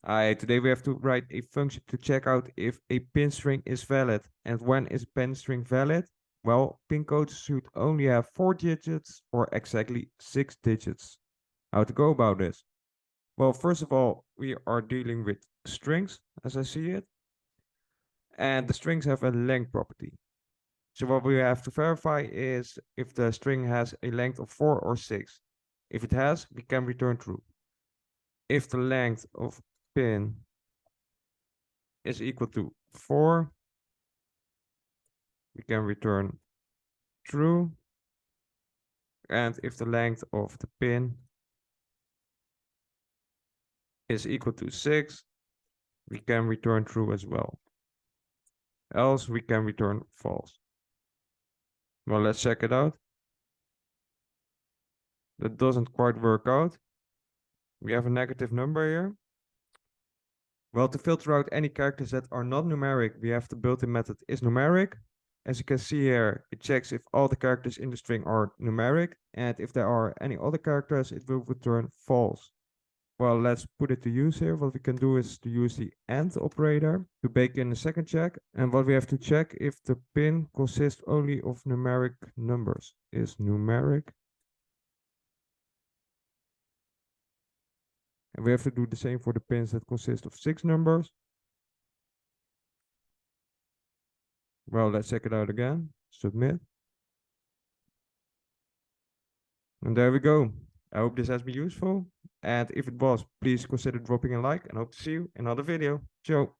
Today we have to write a function to check out if a pin string is valid. And when is a pin string valid? Well, pin codes should only have 4 digits or exactly 6 digits. How to go about this? Well, first of all, we are dealing with strings, as I see it. And the strings have a length property. So what we have to verify is if the string has a length of 4 or 6. If it has, we can return true. If the length of pin is equal to 4, we can return true. And if the length of the pin is equal to 6, we can return true as well. Else we can return false. Well, let's check it out. That doesn't quite work out. We have a negative number here. Well, to filter out any characters that are not numeric, we have the built-in method isNumeric. As you can see here, it checks if all the characters in the string are numeric, and if there are any other characters, it will return false. Well, let's put it to use here. What we can do is to use the AND operator to bake in a second check. And what we have to check if the pin consists only of numeric numbers. Is numeric. And we have to do the same for the pins that consist of 6 numbers. Well, let's check it out again. Submit. And there we go. I hope this has been useful. And if it was, please consider dropping a like and hope to see you in another video. Ciao.